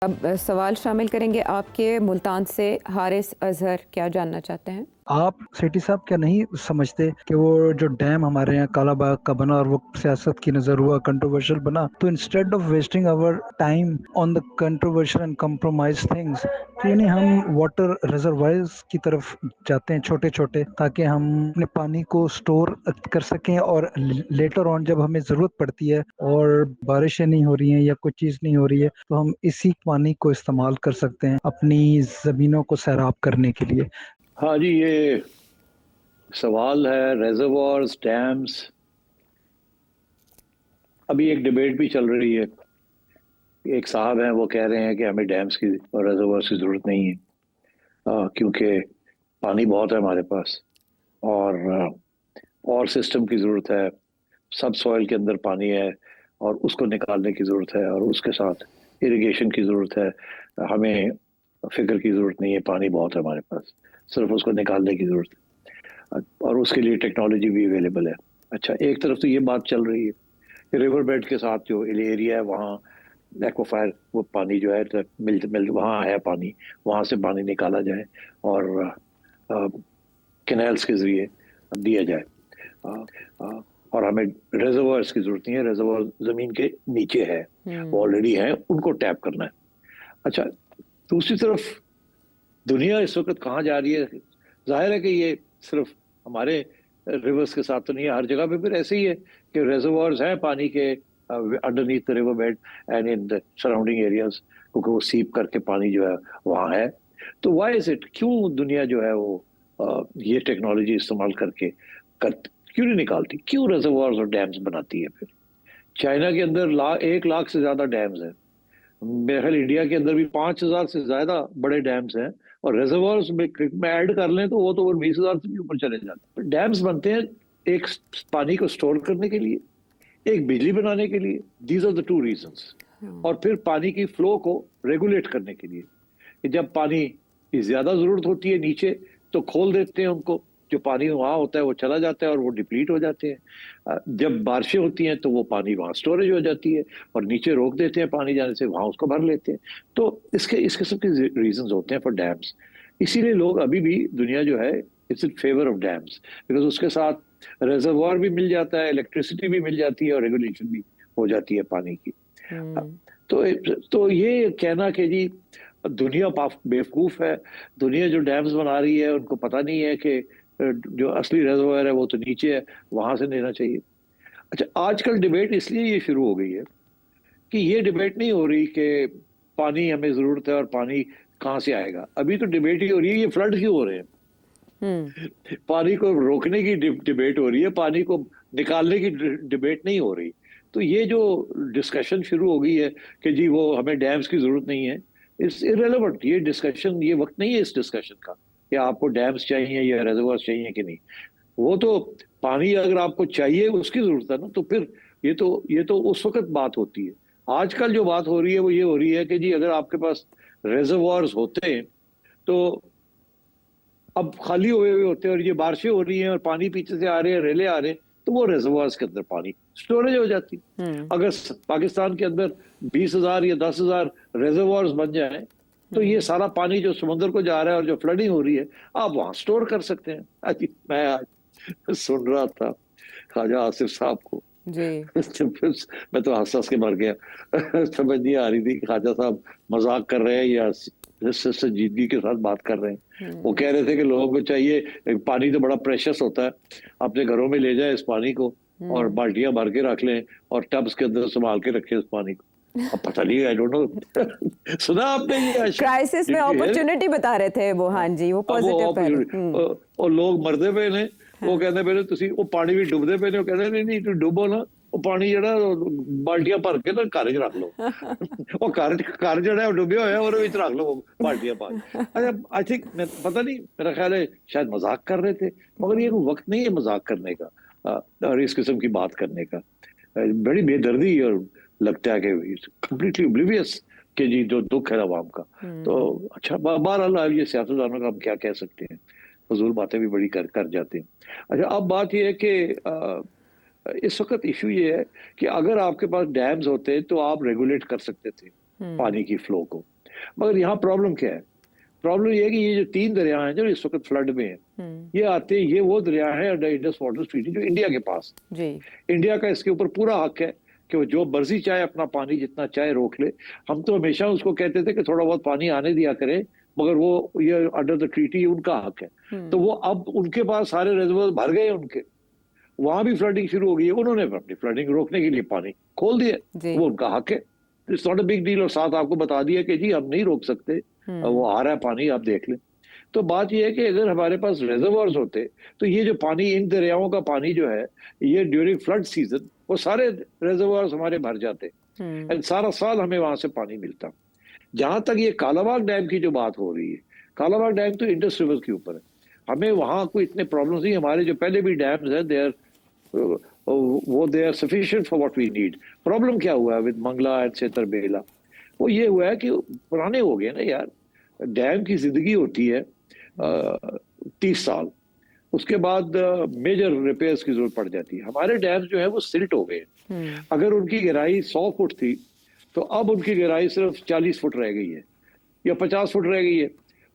अब सवाल शामिल करेंगे आपके मुल्तान से हारिस अजहर, क्या जानना चाहते हैं? आप सेठी साहब क्या नहीं समझते कि वो जो डैम हमारे यहाँ कालाबाग का बना और वो सियासत की नजर हुआ कंट्रोवर्शियल बना, तो instead of wasting our time on the controversial and compromise things, तो यानी हम वाटर रिजर्वायर्स की तरफ जाते हैं छोटे छोटे, ताकि हम अपने पानी को स्टोर कर सकें और लेटर ऑन जब हमें जरूरत पड़ती है और बारिशें नहीं हो रही हैं या कोई चीज नहीं हो रही है, तो हम इसी पानी को इस्तेमाल कर सकते हैं अपनी जमीनों को सैराब करने के लिए। हाँ जी, ये सवाल है रेजर्वॉयर्स, डैम्स। अभी एक डिबेट भी चल रही है। एक साहब हैं, वो कह रहे हैं कि हमें डैम्स की और रेजर्वॉयर्स की ज़रूरत नहीं है, क्योंकि पानी बहुत है हमारे पास और सिस्टम की ज़रूरत है। सब सॉइल के अंदर पानी है और उसको निकालने की ज़रूरत है, और उसके साथ इरिगेशन की ज़रूरत है। हमें फिक्र की ज़रूरत नहीं है, पानी बहुत है हमारे पास, सिर्फ उसको निकालने की ज़रूरत है, और उसके लिए टेक्नोलॉजी भी अवेलेबल है। अच्छा, एक तरफ तो ये बात चल रही है कि रिवर बेड के साथ जो एरिया है वहाँ एक्वाफायर, वो पानी जो है तो मिल वहाँ है पानी, वहाँ से पानी निकाला जाए और कैनाल्स के जरिए दिया जाए। और हमें रिजर्वायर्स की जरूरत नहीं है, रिजर्वायर जमीन के नीचे है, वो ऑलरेडी है, उनको टैप करना है। अच्छा, दूसरी तरफ दुनिया इस वक्त कहाँ जा रही है? जाहिर है कि ये सिर्फ हमारे रिवर्स के साथ तो नहीं है, हर जगह पे फिर ऐसे ही है कि रिजर्वायर्स हैं पानी के underneath the river bed and in the surrounding areas, क्योंकि वो सीप करके पानी जो है वहाँ है। तो वाई इज इट, क्यों दुनिया जो है वो ये टेक्नोलॉजी इस्तेमाल करके क्यों नहीं निकालती, क्यों रिजर्वायर्स और डैम्स बनाती है? फिर चाइना के अंदर 1 लाख से ज्यादा डैम्स हैं। मेरे ख्याल इंडिया के अंदर भी 5,000 से ज्यादा बड़े डैम्स हैं, और रिजर्वायर्स में ऐड कर लें तो वो तो और 20,000 से भी ऊपर चले जाते हैं। डैम्स बनते हैं एक पानी को स्टोर करने के लिए, एक बिजली बनाने के लिए। These are the two reasons. और फिर पानी की फ्लो को रेगुलेट करने के लिए, कि जब पानी की ज्यादा जरूरत होती है नीचे, तो खोल देते हैं उनको, जो पानी वहां होता है वो चला जाता है और वो डिप्लीट हो जाते हैं। जब बारिशें होती हैं तो वो पानी वहां स्टोरेज हो जाती है, और नीचे रोक देते हैं पानी जाने से, वहां उसको भर लेते हैं। तो इसके इस किस्म के रीजंस होते हैं फॉर डैम्स। इसीलिए लोग अभी भी, दुनिया जो है, it's in favour of dams, because उसके साथ रिजर्वायर भी मिल जाता है, इलेक्ट्रिसिटी भी मिल जाती है, और रेगुलेशन भी हो जाती है पानी की। तो ये कहना कि जी दुनिया बेवकूफ है, दुनिया जो डैम्स बना रही है उनको पता नहीं है कि जो असली रिजर्वायर है वो तो नीचे है, वहां से लेना चाहिए। अच्छा, आजकल डिबेट इसलिए ये शुरू हो गई है कि ये डिबेट नहीं हो रही कि पानी हमें जरूरत है और पानी कहाँ से आएगा। अभी तो डिबेट ही हो रही है ये फ्लड क्यों हो रहे हैं। पानी को रोकने की डिबेट हो रही है, पानी को निकालने की डिबेट नहीं हो रही। तो ये जो डिस्कशन शुरू हो गई है कि जी वो हमें डैम्स की जरूरत नहीं है, इट्स इररेलेवेंट। ये डिस्कशन, ये वक्त नहीं है इस डिस्कशन का कि आपको डैम्स चाहिए या रिजर्वायर चाहिए कि नहीं। वो तो पानी अगर आपको चाहिए, उसकी जरूरत है ना, तो फिर ये तो उस वक्त बात होती है। आजकल जो बात हो रही है वो ये हो रही है कि जी अगर आपके पास रिजर्वायर्स होते हैं, तो अब खाली हुए हुए होते हैं और ये बारिशें हो रही हैं और पानी पीछे से आ रहे हैं, रेले आ रहे हैं, तो वो रिजर्वायर्स के अंदर पानी स्टोरेज हो जाती। अगर पाकिस्तान के अंदर 20,000 या 10,000 रिजर्वायर्स बन जाए, तो ये सारा पानी जो समुद्र को जा रहा है और जो फ्लडिंग हो रही है, आप वहां स्टोर कर सकते हैं। मैं आज सुन रहा था ख्वाजा आसिफ साहब को जी। मैं तो हंस हंस के मर गया। समझ नहीं आ रही थी ख्वाजा साहब मजाक कर रहे हैं या संजीदगी के साथ बात कर रहे हैं। वो कह रहे थे कि लोगों को चाहिए, पानी तो बड़ा प्रेशस होता है, अपने घरों में ले जाए इस पानी को और बाल्टियां भर के रख लें और टब्स के अंदर संभाल के रखें इस पानी को। अब पता नहीं, आई डोंट नो। सुना आपने ये? क्राइसिस में अपॉर्चुनिटी बता रहे थे वो। हाँ जी, वो पॉजिटिव पहलू। और लोग मरते पे ने, वो कहते पे ने ਤੁਸੀਂ ਉਹ ਪਾਣੀ ਵੀ ਡੁੱਬਦੇ ਪਏ ਨੇ, ਉਹ ਕਹਿੰਦੇ ਨਹੀਂ ਨਹੀਂ ਤੁਸੀਂ ਡੁੱਬੋ ਨਾ, ਉਹ ਪਾਣੀ ਜਿਹੜਾ ਬਾਲਟੀਆਂ ਭਰ ਕੇ ਨਾ ਘਰ 'ਚ ਰੱਖ ਲਓ। ਉਹ ਘਰ ਜਿਹੜਾ ਉਹ ਡੁੱਬਿਆ ਹੋਇਆ ਉਹਦੇ ਵਿੱਚ ਰੱਖ ਲਓ ਬਾਲਟੀਆਂ पा के। अच्छा, आई थिंक, पता नहीं, मेरा ख्याल है शायद मजाक कर रहे थे, मगर ये वक्त नहीं है मजाक करने का और इस किस्म की बात करने का। बड़ी बेदर्दी और लगता है कि कंप्लीटली ओब्लिवियस कि जी जो दुख है आवाम का। तो अच्छा, बहरहाल ये सियासतदानों का हम क्या कह सकते हैं, फजूल बातें भी बड़ी कर जाते हैं। अच्छा, अब बात यह है कि इस वक्त इशू ये है कि अगर आपके पास डैम्स होते तो आप रेगुलेट कर सकते थे पानी की फ्लो को। मगर यहाँ प्रॉब्लम क्या है? प्रॉब्लम ये है कि ये जो 3 दरिया हैं जो इस वक्त फ्लड में हैं, ये आते हैं, ये वो दरिया है अंडर इंडस वाटर ट्रीटी जो इंडिया के पास। जी। इंडिया का इसके ऊपर पूरा हक है कि वो जो मर्जी चाहे अपना पानी जितना चाहे रोक ले। हम तो हमेशा उसको कहते थे कि थोड़ा बहुत पानी आने दिया करें, मगर वो ये अंडर द ट्रीटी उनका हक है। तो वो अब उनके पास सारे रिजर्वर भर गए उनके, वहां भी फ्लडिंग शुरू हो गई है, उन्होंने अपनी फ्लडिंग रोकने के लिए पानी खोल दिया, वो उनका हक है। It's not a big deal. और साथ आपको बता दिया कि जी हम नहीं रोक सकते, वो आ रहा है पानी, आप देख लें। तो बात यह है कि अगर हमारे पास रिजर्वर्स होते तो ये जो पानी, इन दरियाओं का पानी जो है, ये ड्यूरिंग फ्लड सीजन वो सारे रिजर्वर्स हमारे भर जाते एंड सारा साल हमें वहां से पानी मिलता। जहां तक ये कालाबाग डैम की जो बात हो रही है, कालाबाग डैम तो इंडस रिवर के ऊपर है, हमें वहां कोई इतने प्रॉब्लम्स नहीं। हमारे जो पहले भी डैम्स हैं they are sufficient for what we need. Problem क्या हुआ है विद मंगला एंड सेतरबेला? वो ये हुआ है कि पुराने हो गए ना यार। डैम की जिंदगी होती है 30 साल, उसके बाद मेजर रिपेयर्स की जरूरत पड़ जाती है। हमारे डैम्स जो है वो सिल्ट हो गए। अगर उनकी गहराई 100 फुट थी तो अब उनकी गहराई सिर्फ 40 फुट रह गई है या 50 फुट रह गई है।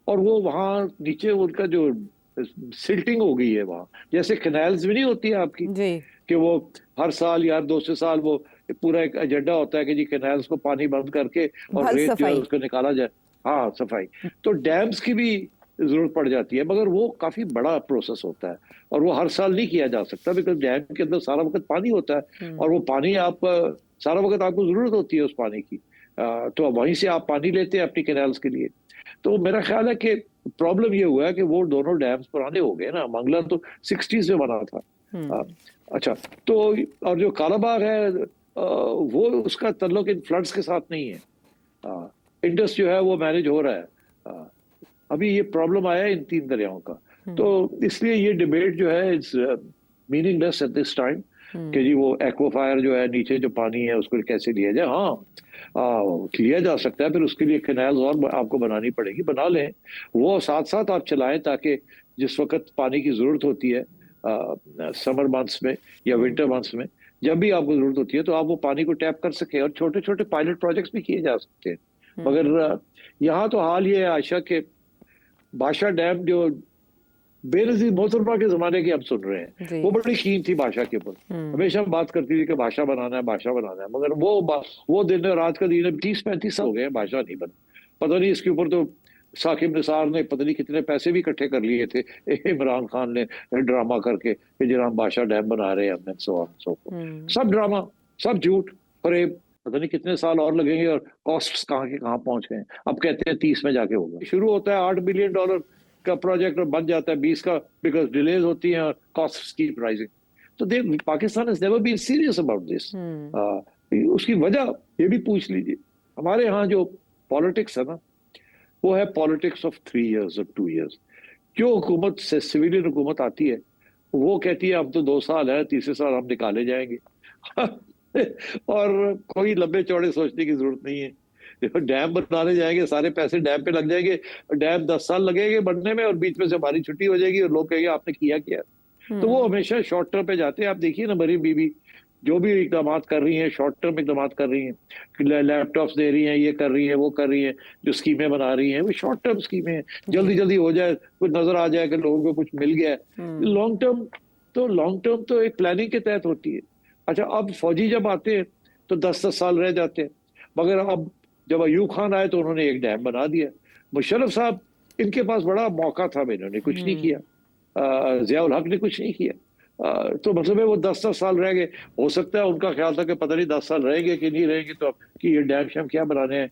और वो वहां नीचे उनका जो सिल्टिंग हो गई है वहां, जैसे कैनाल्स भी नहीं होती है आपकी जी। कि वो हर साल या 2 साल वो पूरा एक एजेंडा होता है कि जी कैनाल्स को पानी बंद करके और रेत जो है उसको निकाला जाए। हाँ, सफाई। तो डैम्स की भी जरूरत पड़ जाती है, मगर वो काफी बड़ा प्रोसेस होता है और वो हर साल नहीं किया जा सकता, बिकॉज डैम के अंदर सारा वक्त पानी होता है और वो पानी आप सारा वक्त आपको जरूरत होती है उस पानी की। तो वहीं से आप पानी लेते हैं अपनी कैनाल्स के लिए। तो मेरा ख्याल है कि प्रॉब्लम ये हुआ है कि वो दोनों डैम्स पुराने हो गए ना। मंगला तो 60s में बना था। अच्छा, तो और जो कालाबाग है वो उसका तल्लुक इन फ्लड्स के साथ नहीं है। इंडस जो है वो मैनेज हो रहा है। अभी ये प्रॉब्लम आया है इन 3 दरियाओं का, तो इसलिए ये डिबेट जो है it's meaningless at this time कि जी वो एक्वाफायर जो है नीचे जो पानी है उसको कैसे लिया जाए। हाँ, लिया जा सकता है, फिर उसके लिए कैनाल्स और आपको बनानी पड़ेगी, बना लें। वो साथ साथ आप चलाएं ताकि जिस वक्त पानी की जरूरत होती है समर मंथ्स में या विंटर मंथ्स में, जब भी आपको जरूरत होती है तो आप वो पानी को टैप कर सके। और छोटे छोटे पायलट प्रोजेक्ट्स भी किए जा सकते हैं। मगर यहाँ तो हाल ये है आशा के बादशाह डैम जो बेनजीर मोहतरमा के जमाने की हम सुन रहे हैं, वो बड़ी कीम थी बादशाह के ऊपर। हमेशा बात करती थी कि बादशाह बनाना है, बादशाह बनाना है, मगर वो दिन रात का दिन 30-35 साल हो गए बादशाह नहीं बना। पता नहीं इसके ऊपर तो साकिब निसार ने पता नहीं कितने पैसे भी इकट्ठे कर लिए थे इमरान खान ने ड्रामा करके कि जरा हम बादशाह डैम बना रहे हैं हमने, सब ड्रामा, सब झूठ फरेब। पता नहीं कितने साल और लगेंगे और कॉस्ट्स कहाँ के कहाँ पहुंच गए। अब कहते हैं 30 में जाके होगा। शुरू होता है $8 बिलियन का प्रोजेक्ट और बन जाता है 20 का, बिकॉज डिलेज होती हैं और कॉस्ट्स कीप राइजिंग। तो Pakistan has never been serious about this. उसकी वजह ये भी पूछ लीजिए। हमारे यहाँ जो पॉलिटिक्स है ना, वो है पॉलिटिक्स ऑफ 3 years और 2 years। जो हुकूमत से सिविलियन हुकूमत आती है वो कहती है अब तो 2 साल है, तीसरे साल हम निकाले जाएंगे और कोई लंबे चौड़े सोचने की जरूरत नहीं है। डैम बनाने जाएंगे, सारे पैसे डैम पे लग जाएंगे, डैम 10 साल लगेंगे बनने में और बीच में से हमारी छुट्टी हो जाएगी और लोग कहेंगे आपने किया क्या। तो वो हमेशा शॉर्ट टर्म पे जाते हैं। आप देखिए ना, मरीम बीबी जो भी इकदाम कर रही हैं, शॉर्ट टर्म इकदाम कर रही हैं, लैपटॉप्स दे रही हैं, ये कर रही है, वो कर रही है, जो स्कीमें बना रही हैं वो शॉर्ट टर्म स्कीमें हैं। जल्दी जल्दी हो जाए, कुछ नजर आ जाए कि लोगों को कुछ मिल गया है। लॉन्ग टर्म तो एक प्लानिंग के तहत होती है। अच्छा, अब फौजी जब आते हैं तो 10-10 साल रह जाते हैं, मगर अब जब अयूब खान आए तो उन्होंने एक डैम बना दिया। मुशर्रफ साहब, इनके पास बड़ा मौका था, इन्होंने कुछ नहीं किया। ज़ियाउल हक ने कुछ नहीं किया। तो मतलब है वो 10-10 साल रह गए। हो सकता है उनका ख्याल था कि पता नहीं 10 साल रहेंगे कि नहीं रहेंगे, तो कि ये डैम शैम क्या बनाने हैं।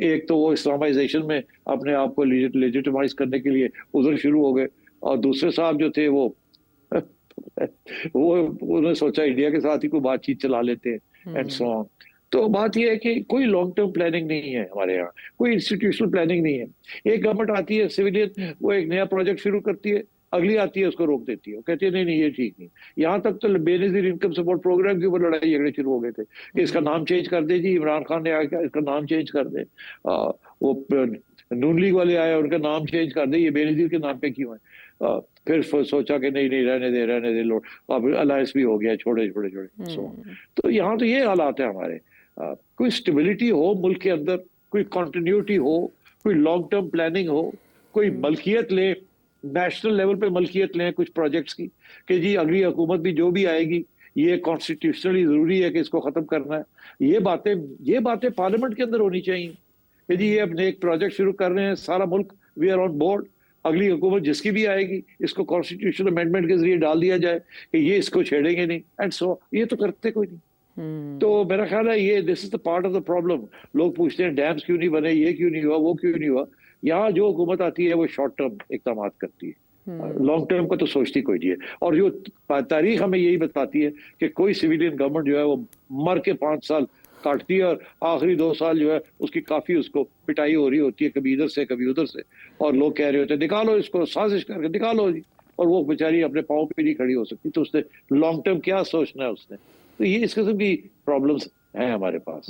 एक तो वो इस्लामाइजेशन में अपने आप को लेजिटिमाइज करने के लिए उधर शुरू हो गए, और दूसरे साहब जो थे वो उन्होंने सोचा इंडिया के साथ ही कोई बातचीत चला लेते हैं एंड सो ऑन। तो बात यह है कि कोई लॉन्ग टर्म प्लानिंग नहीं है हमारे यहाँ, कोई इंस्टीट्यूशनल प्लानिंग नहीं है। एक गवर्नमेंट आती है सिविलियन, वो एक नया प्रोजेक्ट शुरू करती है, अगली आती है उसको रोक देती है, वो कहती है नहीं ये ठीक नहीं। यहाँ तक तो बेनजीर इनकम सपोर्ट प्रोग्राम के ऊपर लड़ाई झगड़े शुरू हो गए थे कि इसका नाम चेंज कर दे जी, इमरान खान ने आया इसका नाम चेंज कर दे। वो नून लीग वाले आए, उनका नाम चेंज कर दे, ये बेनजीर के नाम पे क्यों है। फिर सोचा कि नहीं रहने दे लो, अब अलायंस भी हो गया, छोड़े। तो यहाँ तो ये हालात है हमारे। कोई स्टेबिलिटी हो मुल्क के अंदर कोई कंटिन्यूटी हो, कोई लॉन्ग टर्म प्लानिंग हो, कोई मलकियत ले, नेशनल लेवल पे मलकियत लें कुछ प्रोजेक्ट्स की कि जी अगली हुकूमत भी जो भी आएगी ये कॉन्स्टिट्यूशनली जरूरी है कि इसको खत्म करना है। ये बातें पार्लियामेंट के अंदर होनी चाहिए कि जी ये अपने एक प्रोजेक्ट शुरू कर रहे हैं, सारा मुल्क वी आर ऑन बोर्ड, अगली हुकूमत जिसकी भी आएगी इसको कॉन्स्टिट्यूशनल अमेंडमेंट के जरिए डाल दिया जाए कि ये इसको छेड़ेंगे नहीं, एंड सो ये तो करते कोई नहीं। तो मेरा ख्याल है ये this is the part of the problem. लोग पूछते हैं डैम्स क्यों नहीं बने, ये क्यों नहीं हुआ, वो क्यों नहीं हुआ। यहाँ जो हुकूमत आती है वो शॉर्ट टर्म इकदाम करती है, लॉन्ग टर्म का तो सोचती कोई नहीं है। और जो तारीख हमें यही बताती है कि कोई सिविलियन गवर्नमेंट जो है वो मर के 5 साल काटती है और आखिरी 2 साल जो है उसकी काफी उसको पिटाई हो रही होती है, कभी इधर से कभी उधर से, और लोग कह रहे होते हैं निकालो इसको, साजिश करके निकालो जी, और वो बेचारी अपने पाँव पे नहीं खड़ी हो सकती। तो उसने लॉन्ग टर्म क्या सोचना है उसने। तो ये इस किस्म की प्रॉब्लम्स हैं हमारे पास।